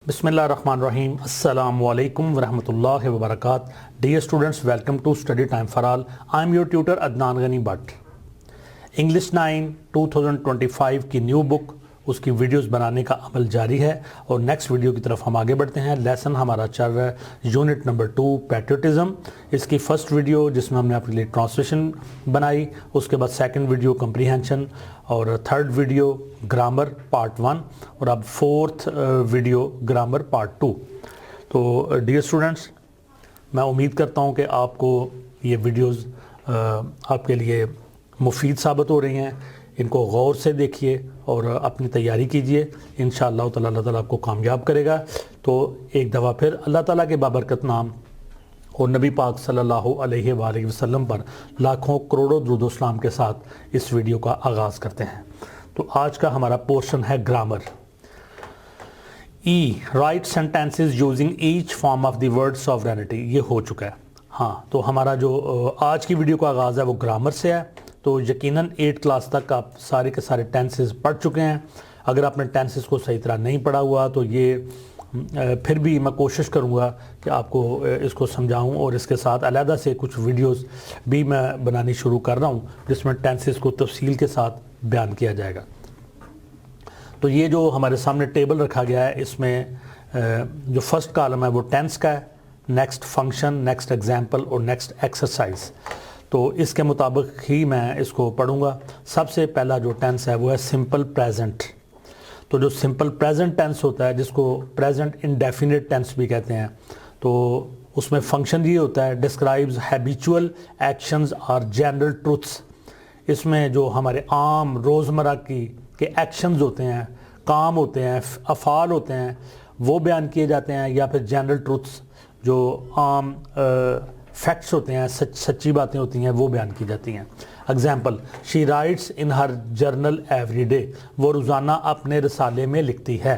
बिस्मिल्लाहिर्रहमानिर्रहीम अस्सलामु अलैकुम वरहमतुल्लाहि वबरकातुहू। Dear students, welcome to study time for all. I am your tutor Adnan Ghani Bhatt. English 9 2025 की न्यू बुक, उसकी वीडियोस बनाने का अमल जारी है और नेक्स्ट वीडियो की तरफ हम आगे बढ़ते हैं। लेसन हमारा चल रहा है यूनिट नंबर 2 पैट्रियटिज्म। इसकी फर्स्ट वीडियो जिसमें हमने आपके लिए ट्रांसलेशन बनाई, उसके बाद सेकंड वीडियो कम्प्रीहेंशन और थर्ड वीडियो ग्रामर पार्ट 1 और अब फोर्थ वीडियो ग्रामर पार्ट 2। तो डियर स्टूडेंट्स, मैं उम्मीद करता हूँ कि आपको ये वीडियोस आपके लिए मुफीद साबित हो रही हैं। इनको गौर से देखिए और अपनी तैयारी कीजिए। इंशाअल्लाह ताला अल्लाह ताला आपको कामयाब करेगा। तो एक दफ़ा फिर अल्लाह ताला के बाबरकत नाम और नबी पाक सल्लल्लाहु अलैहि वसल्लम पर लाखों करोड़ों दुरूद व सलाम के साथ इस वीडियो का आगाज़ करते हैं। तो आज का हमारा पोर्शन है grammar. E right sentences using each form of the word sovereignty, ये हो चुका है। हाँ, तो हमारा जो आज की वीडियो का आगाज़ है वो ग्रामर से है। तो यकीनन 8 क्लास तक आप सारे के सारे टेंसेस पढ़ चुके हैं। अगर आपने टेंसेस को सही तरह नहीं पढ़ा हुआ तो ये फिर भी मैं कोशिश करूँगा कि आपको इसको समझाऊं और इसके साथ अलहदा से कुछ वीडियोस भी मैं बनानी शुरू कर रहा हूं जिसमें टेंसेस को तफसील के साथ बयान किया जाएगा। तो ये जो हमारे सामने टेबल रखा गया है, इसमें जो फर्स्ट कॉलम है वो टेंस का है, नेक्स्ट फंक्शन, नेक्स्ट एग्जाम्पल और नेक्स्ट एक्सरसाइज। तो इसके मुताबिक ही मैं इसको पढ़ूंगा। सबसे पहला जो टेंस है वो है सिंपल प्रेजेंट। तो जो सिंपल प्रेजेंट टेंस होता है, जिसको प्रेजेंट इंडेफिनिट टेंस भी कहते हैं, तो उसमें फंक्शन ये होता है डिस्क्राइब्स हैबिचुअल एक्शंस और जनरल ट्रुथ्स। इसमें जो हमारे आम रोज़मर्रा के एक्शंस होते हैं, काम होते हैं, अफ़ाल होते हैं, वो बयान किए जाते हैं, या फिर जनरल ट्रुथ्स जो आम फैक्ट्स होते हैं, सच्ची बातें होती हैं, वो बयान की जाती हैं। Example, she writes in her journal every day, वो रोज़ाना अपने रसाले में लिखती है।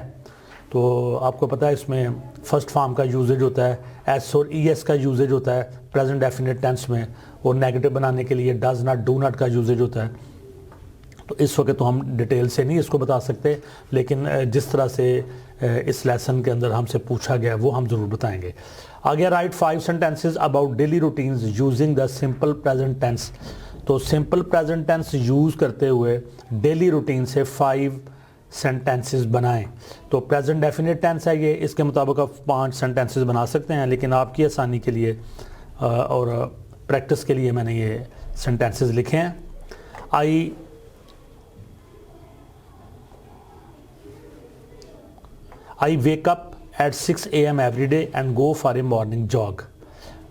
तो आपको पता है इसमें फर्स्ट फॉर्म का यूजेज होता है, एस और ई एस का यूजेज होता है प्रेजेंट डेफिनेट टेंस में, और नेगेटिव बनाने के लिए डज नॉट, डू नॉट का यूजेज होता है। तो इस वक्त तो हम डिटेल से नहीं इसको बता सकते, लेकिन जिस तरह से इस लेसन के अंदर हमसे पूछा गया वो हम ज़रूर बताएंगे। आगे, write 5 sentences about daily routines using the simple present tense. तो सिंपल प्रेजेंट टेंस यूज़ करते हुए डेली रूटीन से 5 सेंटेंसेस बनाएं। तो प्रेजेंट डेफिनेट टेंस है ये, इसके मुताबिक आप 5 सेंटेंसेस बना सकते हैं, लेकिन आपकी आसानी के लिए और प्रैक्टिस के लिए मैंने ये सेंटेंसेस लिखे हैं। I wake up at 6 AM every day and go for a morning jog.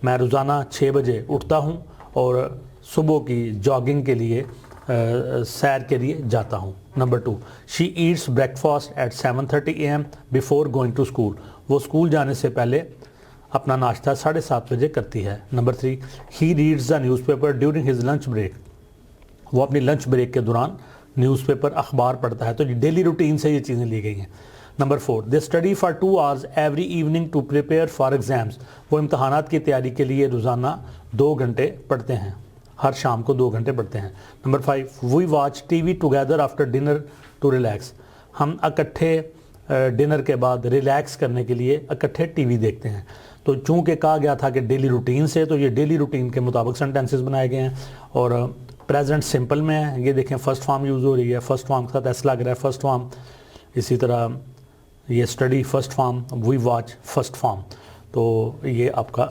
मैं रोज़ाना 6 बजे उठता हूँ और सुबह की जॉगिंग के लिए सैर के लिए जाता हूँ। Number 2, she eats breakfast at 7:30 AM before going to school. वो स्कूल जाने से पहले अपना नाश्ता 7:30 बजे करती है। Number 3, he reads the newspaper during his lunch break. वो अपनी लंच ब्रेक के दौरान न्यूज़पेपर अखबार पढ़ता है। तो ये डेली रूटीन से ये चीज़ें ली गई हैं। Number 4, they study for 2 hours every evening to prepare for exams. वो इम्तहानात की तैयारी के लिए रोज़ाना 2 घंटे पढ़ते हैं, हर शाम को 2 घंटे पढ़ते हैं। Number 5, we watch TV together after dinner to relax. हम इकट्ठे डिनर के बाद रिलैक्स करने के लिए इकट्ठे TV देखते हैं। तो चूँकि कहा गया था कि डेली रूटीन से, तो ये डेली रूटीन के मुताबिक सेंटेंसेस बनाए गए हैं और प्रेजेंट सिंपल में है। ये देखें फर्स्ट फॉर्म यूज़ हो रही है, फर्स्ट फॉर्म के साथ ऐसा लग रहा है फर्स्ट फॉर्म। इसी तरह ये study first form, we watch first form. तो ये आपका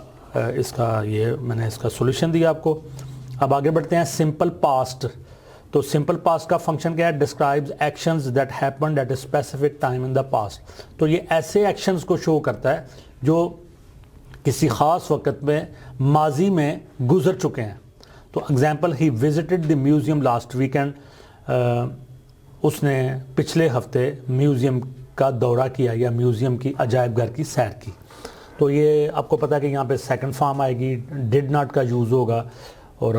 इसका ये मैंने इसका सॉल्यूशन दिया आपको। अब आगे बढ़ते हैं सिंपल पास्ट। तो सिंपल पास्ट का फंक्शन क्या है? Describes actions that happened eight a specific time in the past. तो ये ऐसे एक्शंस को शो करता है जो किसी ख़ास वक्त में माजी में गुजर चुके हैं। तो example, he visited the museum last weekend. उसने पिछले हफ्ते म्यूज़ियम का दौरा किया या म्यूज़ियम की अजायब घर की सैर की। तो ये आपको पता है कि यहाँ पे सेकंड फॉर्म आएगी, डिड नॉट का यूज़ होगा और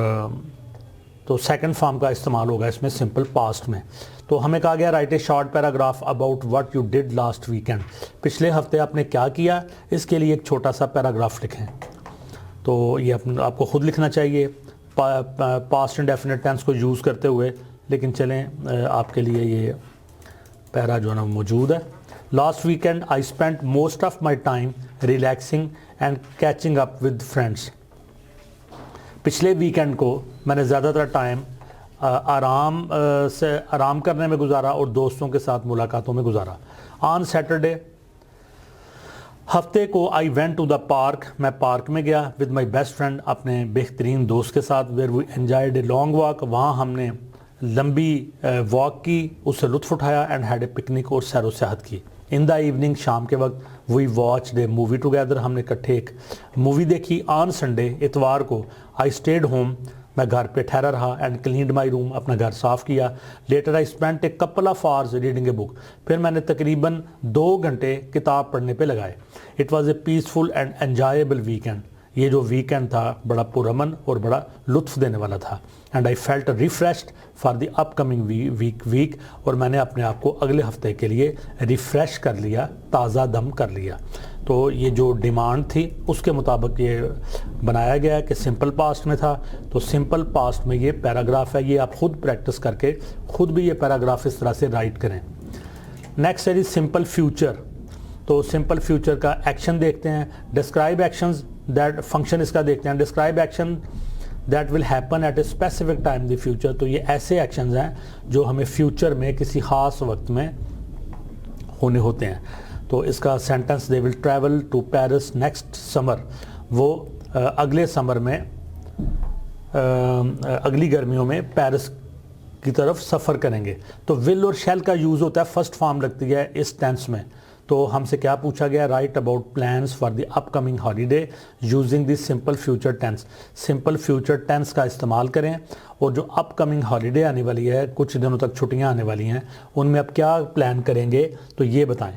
तो सेकंड फॉर्म का इस्तेमाल होगा इसमें सिंपल पास्ट में। तो हमें कहा गया write a short paragraph about what you did last weekend. पिछले हफ्ते आपने क्या किया, इसके लिए एक छोटा सा पैराग्राफ लिखें। तो ये आपको खुद लिखना चाहिए पास्ट इंडेफिनिट टेंस को यूज़ करते हुए, लेकिन चलें आपके लिए ये पैरा जो है ना मौजूद है। Last weekend I spent most of my time relaxing and catching up with friends. पिछले वीकेंड को मैंने ज़्यादातर टाइम आराम करने में गुजारा और दोस्तों के साथ मुलाकातों में गुजारा। ऑन सैटरडे हफ्ते को I went to the park, मैं पार्क में गया विद माई बेस्ट फ्रेंड, अपने बेहतरीन दोस्त के साथ। Where we enjoyed a long walk, वहाँ हमने लंबी वॉक की, उससे लुत्फ़ उठाया। एंड हैड ए पिकनिक, और सैर व सियाहत की। इन द इवनिंग, शाम के वक्त we watch a movie together, हमने इकट्ठे एक मूवी देखी। ऑन संडे, इतवार को आई स्टेड होम, मैं घर पे ठहरा रहा। एंड क्लीनड माई रूम, अपना घर साफ़ किया। Later I spent a couple of hours reading a book, फिर मैंने तकरीबन 2 घंटे किताब पढ़ने पे लगाए। It was a peaceful and enjoyable weekend, ये जो वीकेंड था बड़ा पुरअमन और बड़ा लुत्फ़ देने वाला था। And I felt refreshed for the upcoming week, और मैंने अपने आप को अगले हफ्ते के लिए रिफ़्रेश कर लिया, ताज़ा दम कर लिया। तो ये जो डिमांड थी उसके मुताबिक ये बनाया गया है कि सिंपल पास्ट में था, तो सिंपल पास्ट में ये पैराग्राफ है। ये आप खुद प्रैक्टिस करके खुद भी ये पैराग्राफ इस तरह से राइट करें। नेक्स्ट है सिंपल फ्यूचर। तो सिंपल फ्यूचर का एक्शन देखते हैं। डिस्क्राइब एक्शंस दैट, फंक्शन इसका देखते हैं। Describe action that will happen at a specific time the future, तो ये ऐसे एक्शंस हैं जो हमें फ्यूचर में किसी ख़ास वक्त में होने होते हैं। तो इसका sentence, they will travel to Paris next summer, वो अगले समर में अगली गर्मियों में पेरिस की तरफ सफ़र करेंगे। तो विल और शैल का यूज़ होता है, फर्स्ट फॉर्म लगती है इस टेंस में। तो हमसे क्या पूछा गया, write about plans for the upcoming holiday using the simple future tense. Simple future tense का इस्तेमाल करें, और जो अपकमिंग हॉलीडे आने वाली है, कुछ दिनों तक छुट्टियां आने वाली हैं, उनमें आप क्या प्लान करेंगे तो ये बताएं।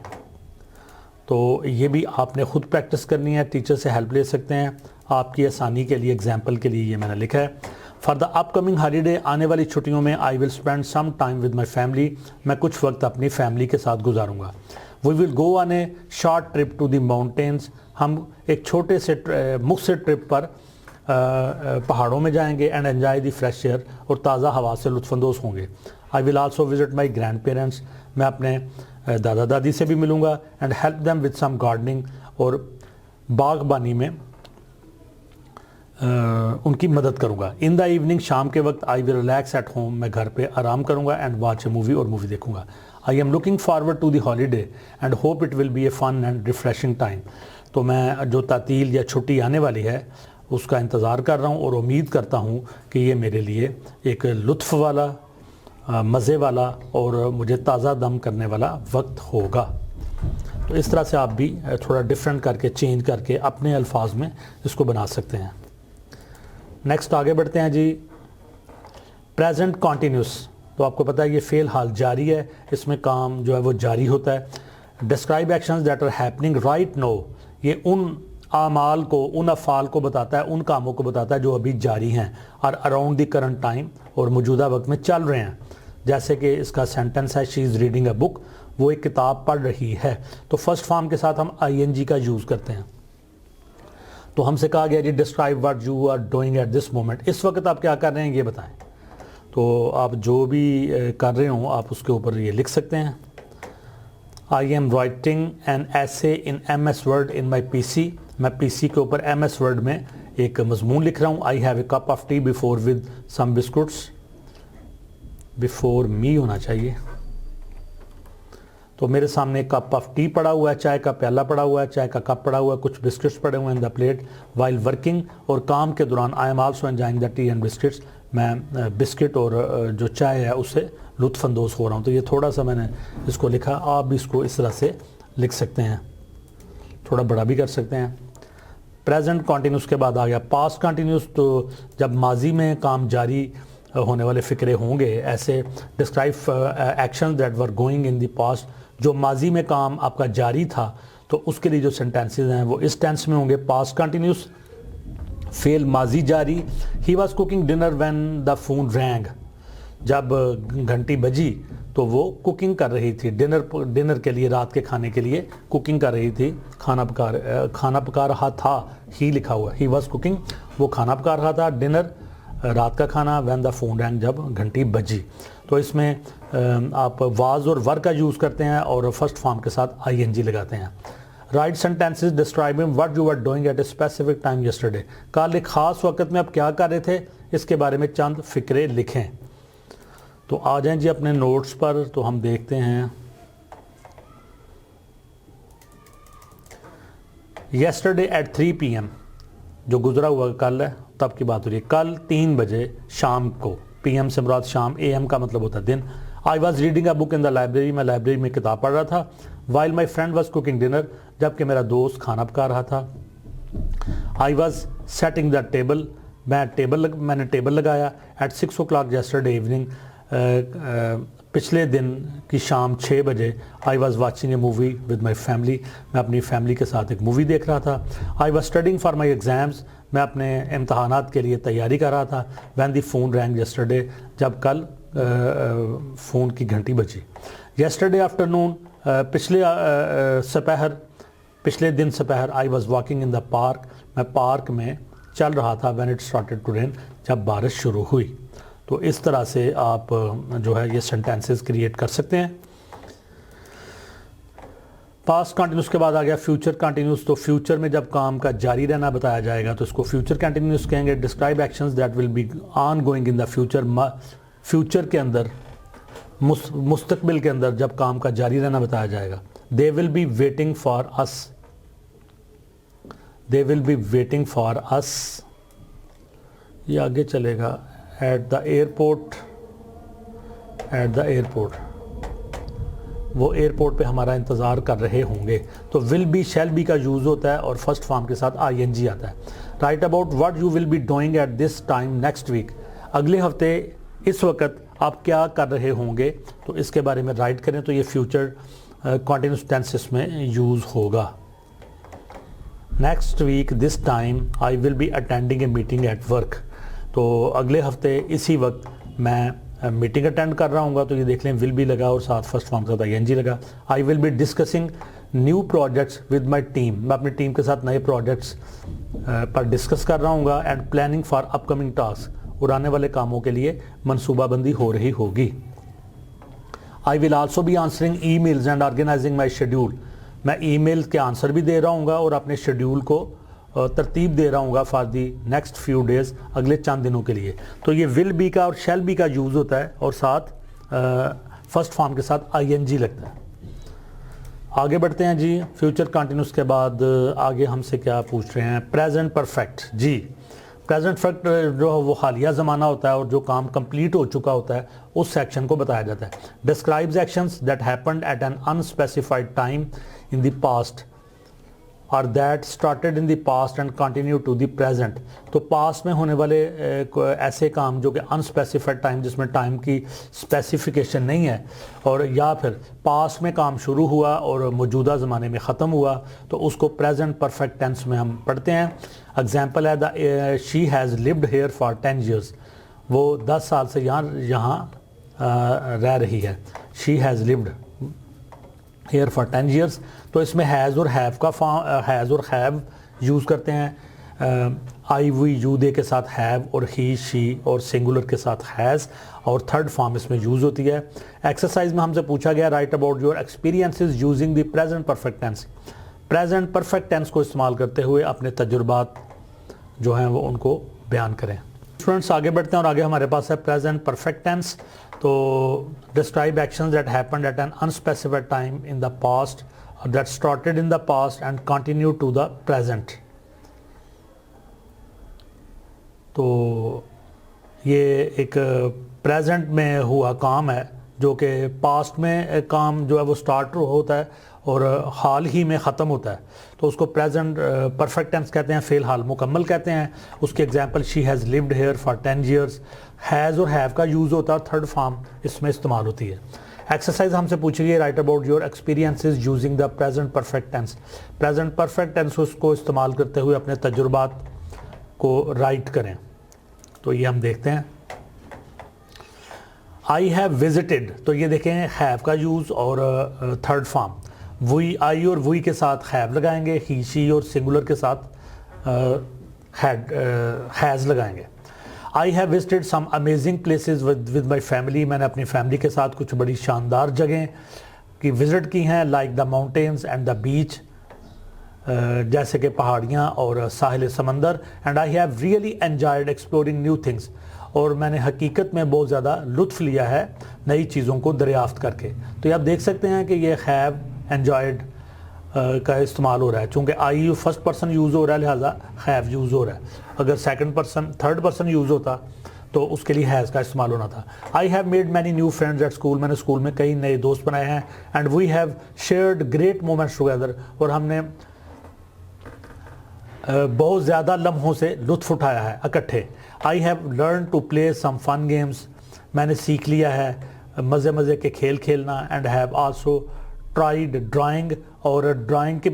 तो ये भी आपने खुद प्रैक्टिस करनी है, टीचर से हेल्प ले सकते हैं। आपकी आसानी के लिए, एग्जाम्पल के लिए ये मैंने लिखा है। फॉर द अपकमिंग हॉलीडे, आने वाली छुट्टियों में I will spend some time with my family, मैं कुछ वक्त अपनी फैमिली के साथ गुजारूंगा। We will go on a short trip to the mountains, हम एक छोटे से मुख्तर ट्रिप पर पहाड़ों में जाएंगे। And enjoy the fresh air, और ताज़ा हवा से लुत्फ़अंदोज़ होंगे। I will also visit my grandparents, मैं अपने दादा दादी से भी मिलूँगा। And help them with some gardening, और बागबानी में उनकी मदद करूँगा। इन द इवनिंग, शाम के वक्त I will relax at home, मैं घर पे आराम करूँगा। एंड वॉच ए मूवी, और मूवी देखूँगा। I am looking forward to the holiday and hope it will be a fun and refreshing time, तो मैं जो तातील या छुट्टी आने वाली है उसका इंतज़ार कर रहा हूँ, और उम्मीद करता हूँ कि ये मेरे लिए एक लुत्फ़ वाला, मज़े वाला और मुझे ताज़ा दम करने वाला वक्त होगा। तो इस तरह से आप भी थोड़ा डिफरेंट करके, चेंज करके अपने अल्फाज में इसको बना सकते हैं। नेक्स्ट आगे बढ़ते हैं जी। प्रेजेंट कॉन्टीन्यूस, तो आपको पता है ये फ़ेल हाल जारी है, इसमें काम जो है वो जारी होता है। Describe actions that are happening right now, ये उन आमाल को, उन अफ़ाल को बताता है, उन कामों को बताता है जो अभी जारी हैं और अराउंड द करंट टाइम, और मौजूदा वक्त में चल रहे हैं। जैसे कि इसका सेंटेंस है, she is reading a book, वो एक किताब पढ़ रही है। तो फर्स्ट फॉर्म के साथ हम ING का यूज़ करते हैं। तो हमसे कहा गया जी describe what you are doing at this moment, इस वक्त आप क्या कर रहे हैं ये बताएं। तो आप जो भी कर रहे हो आप उसके ऊपर ये लिख सकते हैं। I am writing an essay in MS Word in my PC, मैं PC के ऊपर MS Word में एक मजमून लिख रहा हूँ। I have a cup of tea before with some biscuits, before me होना चाहिए। तो मेरे सामने कप ऑफ टी पड़ा हुआ है, चाय का प्याला पड़ा हुआ है, चाय का कप पड़ा हुआ है, कुछ बिस्किट्स पड़े हुए हैं in the plate. While working, और काम के दौरान I am also enjoying the T and biscuits, मैं बिस्किट और जो चाय है उससे लुत्फ़अंदोज़ हो रहा हूँ। तो ये थोड़ा सा मैंने इसको लिखा, आप भी इसको इस तरह से लिख सकते हैं, थोड़ा बड़ा भी कर सकते हैं। प्रेजेंट कॉन्टीन्यूस के बाद आ गया पास्ट कॉन्टीन्यूस, तो जब माजी में काम जारी होने वाले फ़िक्रे होंगे, ऐसे describe action that were going in the past, जो माजी में काम आपका जारी था, तो उसके लिए जो सेंटेंसेस हैं वो इस टेंस में होंगे। पास्ट कॉन्टीन्यूस, फेल माजी जारी। He was cooking dinner when the phone wrong, जब घंटी बजी तो वो कुकिंग कर रही थी, डिनर के लिए, रात के खाने के लिए कुकिंग कर रही थी, खाना पका रहा था। ही लिखा हुआ, ही वॉज कुकिंग, वो खाना पका रहा था। डिनर रात का खाना, व्हेन द फोन रैंग, जब घंटी बजी। तो इसमें आप वाज और वर का यूज़ करते हैं और फर्स्ट फॉर्म के साथ ING लगाते हैं। Write sentences describing what you are doing at a specific time yesterday. कल एक ख़ास वक्त में आप क्या कर रहे थे, इसके बारे में चंद फ़िक्रे लिखें। तो आ जाएं जी अपने नोट्स पर, तो हम देखते हैं। येस्टरडे एट 3 PM, जो गुजरा हुआ कल है तब की बात हो रही है। कल 3 बजे शाम को, PM से मुराद शाम, AM का मतलब होता है दिन। I was reading a book in the library, मैं लाइब्रेरी में किताब पढ़ रहा था। While my friend was cooking dinner, जबकि मेरा दोस्त खाना पका रहा था। I was setting the table, मैंने टेबल लगाया। एट 6 o'clock येस्टरडे इवनिंग, पिछले दिन की शाम 6 बजे। I was watching A movie with my family, मैं अपनी फैमिली के साथ एक मूवी देख रहा था। I was studying for my exams, मैं अपने इम्तहानात के लिए तैयारी कर रहा था। वैन दी फ़ोन रैंग येस्टरडे, जब कल फ़ोन की घंटी बजी। येस्टरडे आफ्टरनून, पिछले दिन सपहर। I was walking in the park, मैं पार्क में चल रहा था। When it started to rain, जब बारिश शुरू हुई। तो इस तरह से आप जो है ये सेंटेंसेस क्रिएट कर सकते हैं। पास्ट कंटिन्यूस के बाद आ गया फ्यूचर कंटिन्यूस। तो फ्यूचर में जब काम का जारी रहना बताया जाएगा तो इसको फ्यूचर कंटिन्यूस कहेंगे। Describe actions that will be on going in the future. Future के अंदर, मुस्तकबिल के अंदर जब काम का जारी रहना बताया जाएगा। They will be waiting for us, they will be waiting for us, ये आगे चलेगा। At the airport, at the airport, वो एयरपोर्ट पे हमारा इंतज़ार कर रहे होंगे। तो विल बी, शैल बी का यूज़ होता है और फर्स्ट फॉर्म के साथ ING आता है। Write about what you will be doing at this time next week, अगले हफ्ते इस वक्त आप क्या कर रहे होंगे, तो इसके बारे में राइट करें। तो ये फ्यूचर कंटिन्यूस टेंसेस में यूज़ होगा। Next week this time I will be attending a meeting at work, तो अगले हफ्ते इसी वक्त मैं मीटिंग अटेंड कर रहा हूँ। तो ये देख लें, विल भी लगा और साथ फर्स्ट फॉर्म के साथ ING लगा। आई will be discussing new projects with my team, मैं अपनी टीम के साथ नए प्रोजेक्ट्स पर डिस्कस कर रहा हूँ। And planning for upcoming task, और आने वाले कामों के लिए मनसूबाबंदी हो रही होगी। I will also be answering emails and organizing my schedule, मैं ईमेल के आंसर भी दे रहा हूँ और अपने शेड्यूल को तरतीब दे रहा हूँ for the next few days, अगले चंद दिनों के लिए। तो ये विल बी का और शैल बी का यूज़ होता है और साथ फर्स्ट फॉर्म के साथ ING लगता है। आगे बढ़ते हैं जी। फ्यूचर कंटिन्यूस के बाद आगे हमसे क्या पूछ रहे हैं, प्रेजेंट परफेक्ट। जी, प्रेजेंट परफेक्ट जो है वो हालिया ज़माना होता है और जो काम कंप्लीट हो चुका होता है उस सेक्शन को बताया जाता है। Describes actions that happened at an unspecified time in the past और that started in the past and continue to the present. तो पास्ट में होने वाले ऐसे काम जो कि अनस्पेसिफाइड टाइम, जिसमें टाइम की स्पेसिफिकेशन नहीं है, और या फिर पास्ट में काम शुरू हुआ और मौजूदा ज़माने में ख़त्म हुआ, तो उसको प्रेजेंट परफेक्ट टेंस में हम पढ़ते हैं। एग्जाम्पल है she has lived here for 10 years, वो 10 साल से यहाँ रह रही है। She has lived here for 10 years। तो इसमें हैज़ और हैव का हैज़ और हैव यूज़ करते हैं। आई वी यू दे के साथ हैव, और ही शी और सिंगुलर के साथ हैज़, और थर्ड फॉर्म इसमें यूज़ होती है। एक्सरसाइज में हमसे पूछा गया write about your experiences using the present perfect tense. Present perfect tense को इस्तेमाल करते हुए अपने तजुर्बात जो हैं वो उनको बयान करें। स्टूडेंट्स आगे बढ़ते हैं और आगे हमारे पास है प्रेजेंट परफेक्ट टेंस। तो describe actions that happened at an unspecified time in the past that started in the past and continue to the present. तो ये एक प्रेजेंट में हुआ काम है जो कि पास्ट में काम जो है वो स्टार्ट होता है और हाल ही में ख़त्म होता है, तो उसको प्रेजेंट परफेक्ट टेंस कहते हैं, फ़ेल हाल मुकम्मल कहते हैं। उसके example she has lived here for 10 years। Has और हैव का यूज़ होता है और थर्ड फॉर्म इसमें इस्तेमाल होती है। एक्सरसाइज हमसे पूछी गई write about your experiences using the present perfect tense. Present perfect tense को इस्तेमाल करते हुए अपने तजुर्बात को राइट करें। तो ये हम देखते हैं। आई हैव विजिटेड, तो ये देखें हैव का यूज़ और थर्ड फॉर्म। वी, आई और वी के साथ हैव लगाएंगे, ही शी और सिंगुलर के साथ हैज़ लगाएंगे। I have visited some amazing places with my family, मैंने अपनी फैमिली के साथ कुछ बड़ी शानदार जगह की विज़िट की हैं, like the mountains and the beach, जैसे कि पहाड़ियाँ और साहिल समंदर। And I have really enjoyed exploring new things, और मैंने हकीकत में बहुत ज़्यादा लुत्फ़ लिया है नई चीज़ों को दरियाफ़्त करके। तो ये आप देख सकते हैं कि ये हैव एन्जॉयड का इस्तेमाल हो रहा है, चूँकि आई फर्स्ट पर्सन यूज़ हो रहा है लिहाजा हैव यूज़ हो रहा है। अगर second person third person use होता तो उसके लिए हैज़ का इस्तेमाल होना था। I have made many new friends at school, मैंने स्कूल में कई नए दोस्त बनाए हैं। And we have shared great moments together, और हमने बहुत ज़्यादा लम्हों से लुत्फ़ उठाया है इकट्ठे। I have learn to play some fun games, मैंने सीख लिया है मज़े मज़े के खेल खेलना। And have also tried drawing, और ड्राइंग के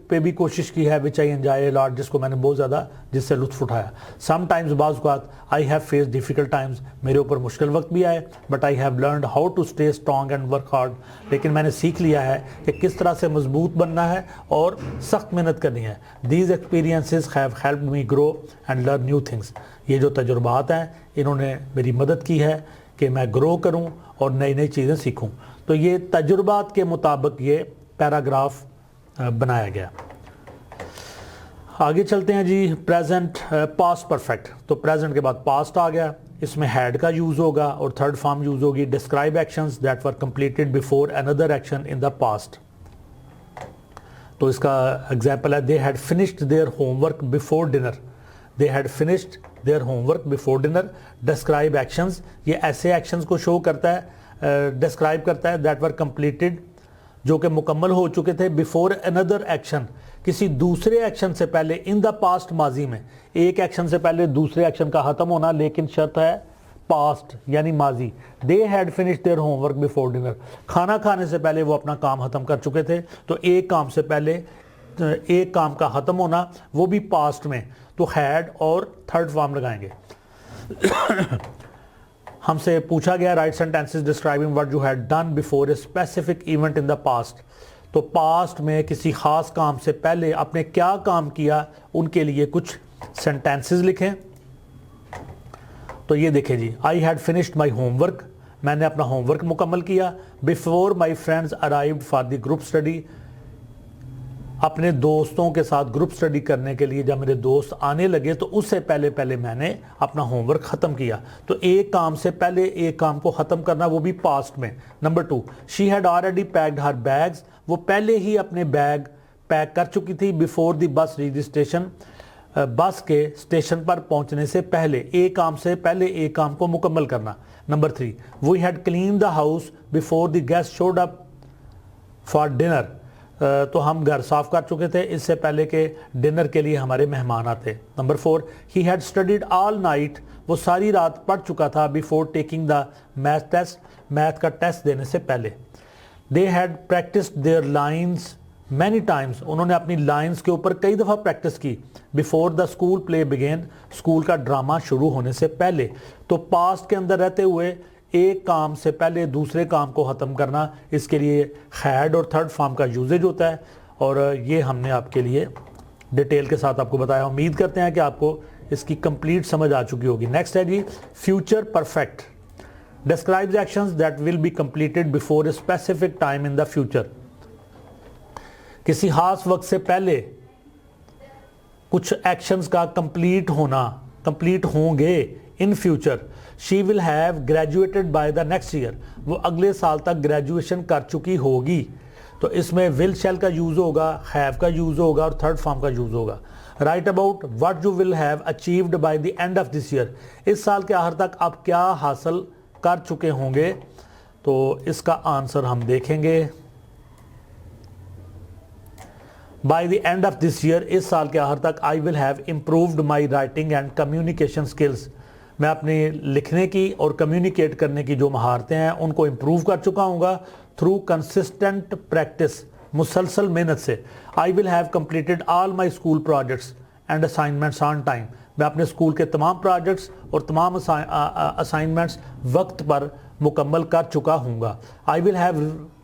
पे भी कोशिश की है, विच आई एंजॉय लॉट, जिसको मैंने बहुत ज़्यादा जिससे लुत्फ़ उठाया। सम टाइम्स बाज़ औक़ात I have face difficult times, मेरे ऊपर मुश्किल वक्त भी आए, but I have learned how to stay strong and work hard, लेकिन मैंने सीख लिया है कि किस तरह से मजबूत बनना है और सख्त मेहनत करनी है। These experiences have helped me grow and learn new things, ये जो तजुर्बात हैं इन्होंने मेरी मदद की है कि मैं ग्रो करूँ और नई नई चीज़ें सीखूँ। तो ये तजुर्बात के मुताबिक ये पैराग्राफ बनाया गया। आगे चलते हैं जी, प्रेजेंट पास्ट परफेक्ट। तो प्रेजेंट के बाद पास्ट आ गया, इसमें हैड का यूज़ होगा और थर्ड फॉर्म यूज़ होगी। Describe actions that were completed before another action in the past. तो इसका एग्जाम्पल है, they had finished their homework before dinner, they had finished their homework before dinner. Describe actions, ये ऐसे actions को show करता है, describe करता है दैट वर कंप्लीटेड, जो कि मुकम्मल हो चुके थे, बिफोर अनदर एक्शन, किसी दूसरे एक्शन से पहले, इन द पास्ट माजी में, एक एक्शन से पहले दूसरे एक्शन का ख़त्म होना, लेकिन शर्त है पास्ट यानी माजी। They had finished their homework before dinner, खाना खाने से पहले वो अपना काम ख़त्म कर चुके थे। तो एक काम से पहले एक काम का ख़त्म होना, वो भी पास्ट में, तो हैड और थर्ड फॉर्म लगाएंगे। हमसे पूछा गया right sentences describing what you had done before a specific event in the past. तो पास्ट में किसी ख़ास काम से पहले आपने क्या काम किया, उनके लिए कुछ सेंटेंसेस लिखें। तो ये देखें जी, I had finished my homework, मैंने अपना होमवर्क मुकम्मल किया। Before my friends arrived for the group study, अपने दोस्तों के साथ ग्रुप स्टडी करने के लिए जब मेरे दोस्त आने लगे तो उससे पहले पहले मैंने अपना होमवर्क ख़त्म किया। तो एक काम से पहले एक काम को ख़त्म करना, वो भी पास्ट में। Number 2, she had already packed her bags, वो पहले ही अपने बैग पैक कर चुकी थी। Before the bus reach station, बस के स्टेशन पर पहुंचने से पहले, एक काम से पहले एक काम को मुकम्मल करना। Number 3, we had clean the house before the guest showed up for dinner, तो हम घर साफ कर चुके थे इससे पहले के डिनर के लिए हमारे मेहमान आते। Number 4, he had studied all night, वो सारी रात पढ़ चुका था। Before taking the math test, math का टेस्ट देने से पहले। They had practised their lines many times, उन्होंने अपनी लाइन्स के ऊपर कई दफ़ा प्रैक्टिस की। Before the school play began, school का ड्रामा शुरू होने से पहले। तो पास्ट के अंदर रहते हुए एक काम से पहले दूसरे काम को ख़त्म करना, इसके लिए हैड और थर्ड फॉर्म का यूजेज होता है। और ये हमने आपके लिए डिटेल के साथ आपको बताया। उम्मीद करते हैं कि आपको इसकी कंप्लीट समझ आ चुकी होगी। नेक्स्ट है जी, future perfect. Describes actions that will be completed before a specific time in the future, किसी खास वक्त से पहले कुछ एक्शंस का कंप्लीट होना, कंप्लीट होंगे in future. She will have graduated bye the next year, वो अगले साल तक ग्रेजुएशन कर चुकी होगी। तो इसमें विल शैल का यूज़ होगा, हैव का यूज़ होगा और थर्ड फॉर्म का यूज़ होगा। Right about what you will have achieved by the end of this year, इस साल के आखिर तक आप क्या हासिल कर चुके होंगे। तो इसका आंसर हम देखेंगे। By the end of this year, इस साल के आखिर तक, I will have improved my writing and communication skills, मैं अपने लिखने की और कम्युनिकेट करने की जो महारतें हैं उनको इम्प्रूव कर चुका हूँगा। थ्रू कंसिस्टेंट प्रैक्टिस, मुसलसल मेहनत से। आई will have completed all my school projects and assignments on time, मैं अपने स्कूल के तमाम प्रोजेक्ट्स और तमाम असाइनमेंट्स वक्त पर मुकम्मल कर चुका हूँगा। I will have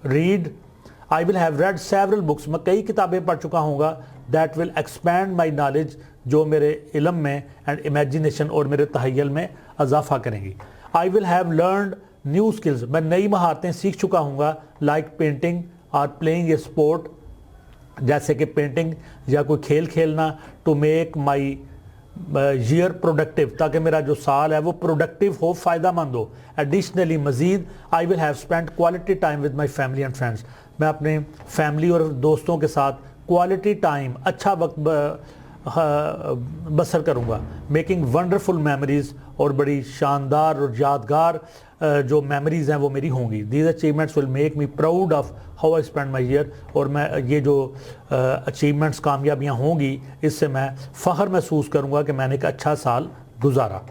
read several books, मैं कई किताबें पढ़ चुका हूँगा। That will expand my knowledge, जो मेरे इल्म में एंड इमेजिनेशन और मेरे तहयल में इजाफा करेंगी। I will have learned new skills, मैं नई महारतें सीख चुका हूँगा, लाइक पेंटिंग और प्लेइंग ए स्पोर्ट, जैसे कि पेंटिंग या कोई खेल खेलना, to make my year productive, ताकि मेरा जो साल है वो प्रोडक्टिव हो, फ़ायदा मंद हो। एडिशनली मज़ीद आई will have spend quality time with my family and friends, मैं अपने फैमिली और दोस्तों के साथ क्वालिटी टाइम, अच्छा वक्त बसर करूँगा। मेकिंग वंडरफुल मेमोरीज़, और बड़ी शानदार और यादगार जो मेमोरीज़ हैं वो मेरी होंगी। These achievements will make me proud of how I spend my year, और मैं ये जो अचीवमेंट्स, कामयाबियाँ होंगी, इससे मैं फ़ख्र महसूस करूँगा कि मैंने एक अच्छा साल गुजारा।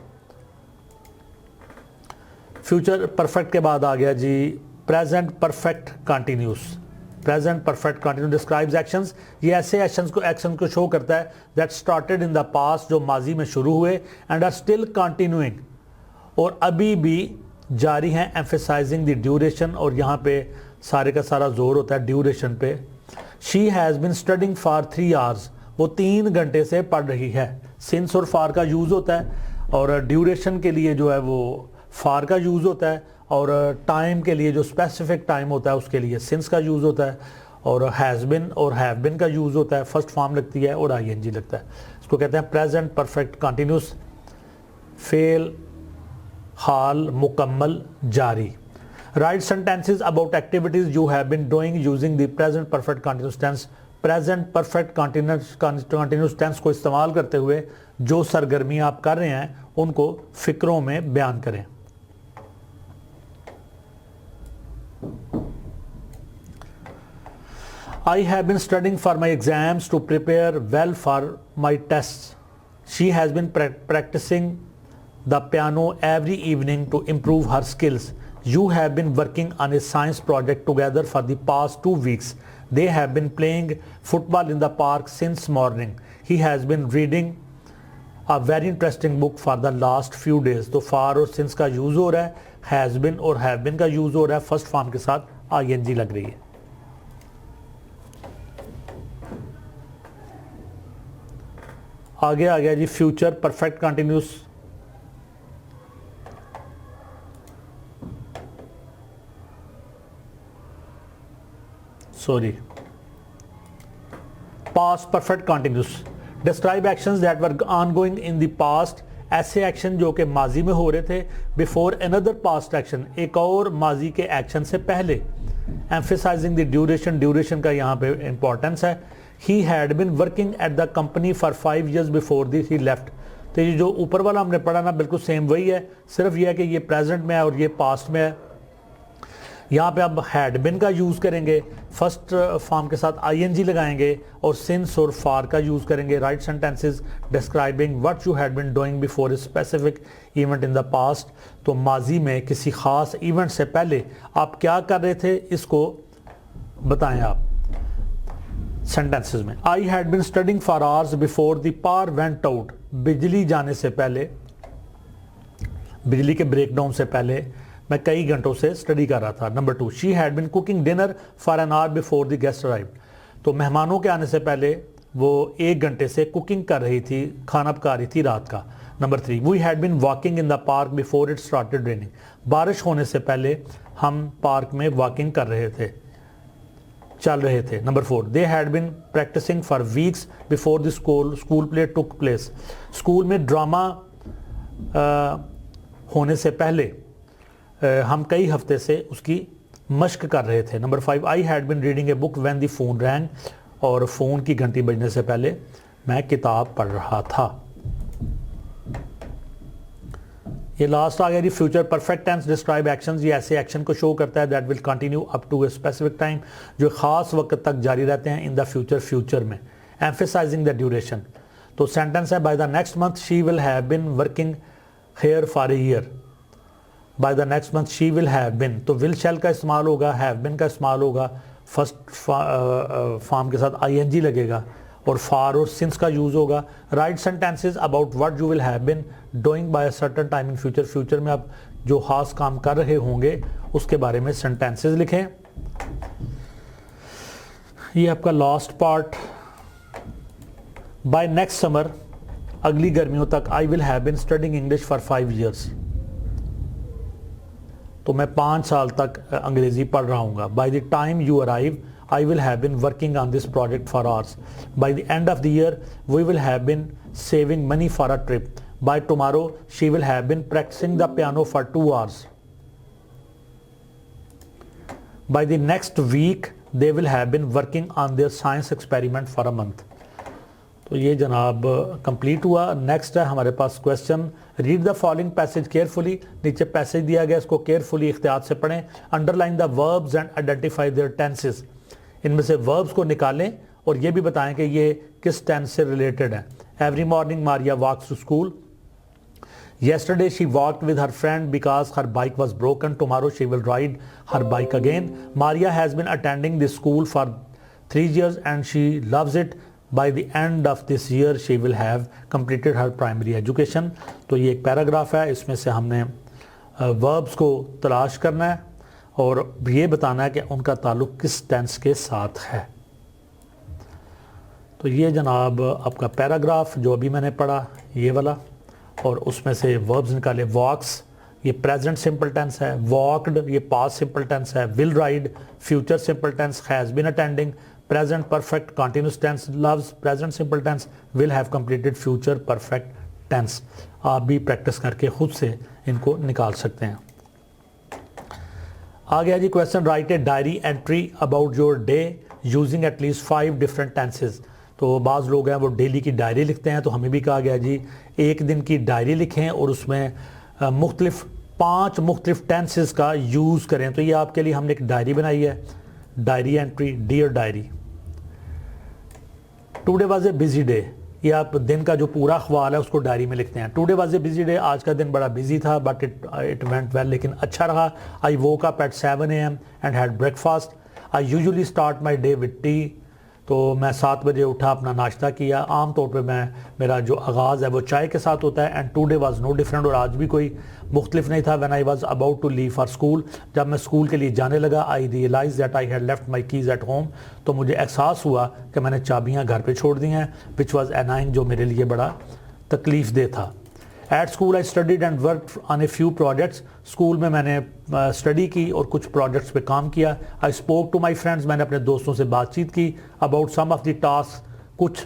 फ्यूचर परफेक्ट के बाद आ गया जी present perfect continuous. Present perfect continuous describes actions, ये ऐसे एक्शन को शो करता है that started in the past, जो माजी में शुरू हुए, एंड आर स्टिल कंटिन्यूइंग, और अभी भी जारी हैं। एम्फेसाइजिंग द ड्यूरेशन, और यहाँ पे सारे का सारा जोर होता है ड्यूरेशन पे। She has been studying for 3 hours, वो 3 घंटे से पढ़ रही है। सिंस और फार का यूज़ होता है, और ड्यूरेशन के लिए जो है वो फार का यूज़ होता है, और टाइम के लिए जो स्पेसिफिक टाइम होता है उसके लिए सिंस का यूज़ होता है, और हैज़ बिन और हैव बिन का यूज़ होता है, फर्स्ट फॉर्म लगती है और आईएनजी लगता है। इसको कहते हैं प्रेजेंट परफेक्ट कंटिन्यूस। फेल हाल मुकम्मल जारी। Write sentences about activities you have been doing using the present perfect continuous tense. Present perfect continuous tense को इस्तेमाल करते हुए जो सरगर्मियाँ आप कर रहे हैं उनको फ़िक्रों में बयान करें। I have been studying for my exams to prepare well for my tests. She has been practicing the piano every evening to improve her skills. You have been working on a science project together for the past 2 weeks. They have been playing football in the park since morning. He has been reading a very interesting book for the last few days. तो far और since का use हो रहा है, has been और have been का use हो रहा है, फर्स्ट फॉर्म के साथ ing लग रही है। आगे आ गया जी future perfect continuous. Past perfect continuous describe actions that were ongoing in the past, ऐसे एक्शन जो कि माजी में हो रहे थे, बिफोर अनदर पास्ट एक्शन, एक और माजी के एक्शन से पहले। एम्फेसाइजिंग द ड्यूरेशन, ड्यूरेशन का यहाँ पे इंपॉर्टेंस है। He had been working at the company for 5 years before this he left। तो ये जो ऊपर वाला हमने पढ़ा ना बिल्कुल सेम वही है, सिर्फ ये है कि ये प्रेजेंट में है और ये पास्ट में है। यहाँ पे अब हैड बिन का यूज़ करेंगे, फर्स्ट फॉर्म के साथ आईएनजी लगाएंगे और सिंस और फार का यूज़ करेंगे। Right sentences describing what you had been doing before a specific event in the past. तो माजी में किसी ख़ास इवेंट से पहले आप क्या कर रहे थे, इसको बताएं आप सेंटेंसेस में। I had been studying for hours before the power went out, बिजली जाने से पहले, बिजली के ब्रेकडाउन से पहले मैं कई घंटों से स्टडी कर रहा था। Number 2, she had been cooking dinner for an hour before the guest arrived, तो मेहमानों के आने से पहले वो 1 घंटे से कुकिंग कर रही थी, खाना पका रही थी रात का। Number 3, we had been walking in the park before it started raining, बारिश होने से पहले हम पार्क में वॉकिंग कर रहे थे, चल रहे थे। Number 4, they had been practising for weeks before the school play took place, school में ड्रामा होने से पहले हम कई हफ्ते से उसकी मश्क कर रहे थे। Number 5, I had been reading a book when the phone wrong, और फ़ोन की घंटी बजने से पहले मैं किताब पढ़ रहा था। ये लास्ट आ गया जी future perfect tense describe actions, ये ऐसे एक्शन को शो करता है that will continue up to a specific time, जो ख़ास वक्त तक जारी रहते हैं इन द फ्यूचर, फ्यूचर में। एम्फेसाइजिंग द ड्यूरेशन, तो सेंटेंस है by the next month she will have been working here for a year, by the next month she will have been, तो विल शैल का इस्तेमाल होगा, हैव बिन का इस्तेमाल होगा, फर्स्ट फॉर्म के साथ आईएनजी लगेगा, और फार और सिंस का यूज़ होगा। Right sentences about what you will have been doing by a certain time in future, future में आप जो खास काम कर रहे होंगे उसके बारे में सेंटेंसेस लिखें। ये आपका last part, by next summer अगली गर्मियों तक I will have been studying English for 5 years, तो मैं 5 साल तक अंग्रेज़ी पढ़ रहा हूँ. By the time you arrive I will have been working on this project for hours. By the end of the year, we will have been saving money for a trip. By tomorrow, she will have been practicing the piano for 2 hours. By the next week, they will have been working on their science experiment for a month. तो ये जनाब complete हुआ. Next है हमारे पास question. Read the following passage carefully. नीचे passage दिया गया, इसको केयरफुली इख्तियार से पढ़ें. Underline the verbs and identify their tenses. इनमें से वर्ब्स को निकालें और ये भी बताएं कि ये किस टेंस से रिलेटेड है. Every morning Maria walks to school. Yesterday she walked with her friend because her bike was broken. Tomorrow she will ride her bike again. Maria has been attending this school for 3 years and she loves it. By the end of this year she will have completed her primary education. तो ये एक paragraph है, इसमें से हमने verbs को तलाश करना है और ये बताना है कि उनका ताल्लुक किस टेंस के साथ है. तो ये जनाब आपका पैराग्राफ जो अभी मैंने पढ़ा ये वाला, और उसमें से वर्ब्स निकाले. वॉक्स ये प्रेजेंट सिंपल टेंस है. वॉक्ड ये पास्ट सिंपल टेंस है. Will ride future simple tense. Has been attending present perfect continuous tense. Loves present simple tense. Will have completed future perfect tense. आप भी practice करके खुद से इनको निकाल सकते हैं. आ गया जी question. Write a diary entry about your day using at least 5 different tenses. तो बाज़ लोग हैं वो डेली की डायरी लिखते हैं, तो हमें भी कहा गया जी एक दिन की डायरी लिखें और उसमें मुख्तलिफ 5 मुख्तलिफ टेंसेस का यूज़ करें. तो ये आपके लिए हमने एक डायरी बनाई है. Diary entry. Dear diary, today was a busy day. ये आप दिन का जो पूरा अखबार है उसको डायरी में लिखते हैं. Today was a busy day, आज का दिन बड़ा बिजी था बट इट वेंट वेल, लेकिन अच्छा रहा. I woke up at 7 AM and had breakfast. I usually start my day with tea. तो मैं 7 बजे उठा, अपना नाश्ता किया. आम तौर पे मेरा जो आगाज़ है वो चाय के साथ होता है. And today was no different, और आज भी कोई मुख्तलिफ नहीं था. When I was about to leave for school, जब मैं स्कूल के लिए जाने लगा, I realize that I had left my keys at home. तो मुझे एहसास हुआ कि मैंने चाबियाँ घर पर छोड़ दी हैं, विच वॉज एनाइन, जो मेरे लिए बड़ा तकलीफ दे था. At school I studied and work on a few projects. School में मैंने स्टडी की और कुछ प्रोजेक्ट्स पे काम किया. I spoke to my friends, मैंने अपने दोस्तों से बातचीत की. About some of the task, कुछ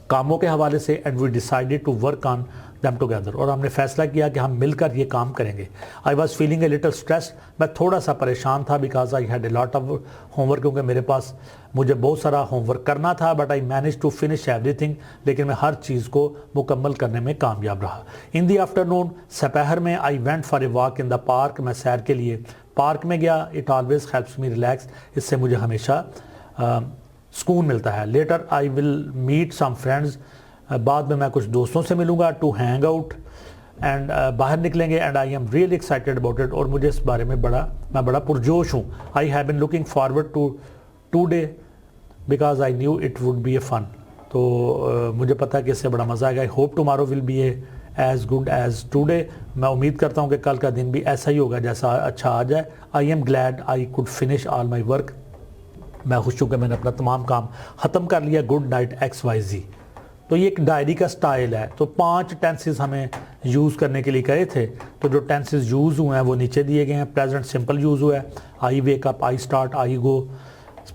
कामों के हवाले से. And we decided to work on them together, और हमने फैसला किया कि हम मिलकर ये काम करेंगे. I was feeling a little stress, मैं थोड़ा सा परेशान था. Because I had a lot of homework, क्योंकि मुझे बहुत सारा होमवर्क करना था. But I manage to finish everything, लेकिन मैं हर चीज़ को मुकम्मल करने में कामयाब रहा. इन दी आफ्टरनून, सपहर में, I went for a walk in the park, मैं सैर के लिए पार्क में गया. It always helps me relax, इससे मुझे हमेशा सुकून मिलता है. Later I will meet some friends, बाद में मैं कुछ दोस्तों से मिलूंगा. टू हैंग आउट एंड बाहर निकलेंगे. And I am really excited about it, और मुझे इस बारे में मैं बड़ा पुरजोश हूँ. I have been looking forward to today because I knew it would be a fun. तो मुझे पता है कि इससे बड़ा मज़ा आएगा. I hope tomorrow will be as good as today. मैं उम्मीद करता हूँ कि कल का दिन भी ऐसा ही होगा जैसा अच्छा आ जाए. I am glad I could finish all my work. मैं खुश हूँ कि मैंने अपना तमाम काम ख़त्म कर लिया. Good night XYZ. तो ये एक डायरी का स्टाइल है. तो 5 टेंसेस हमें यूज़ करने के लिए कहे थे. तो जो टेंसेस यूज़ हुए हैं वो नीचे दिए गए हैं. प्रेजेंट सिंपल यूज़ हुआ है. I wake up, I start, I go.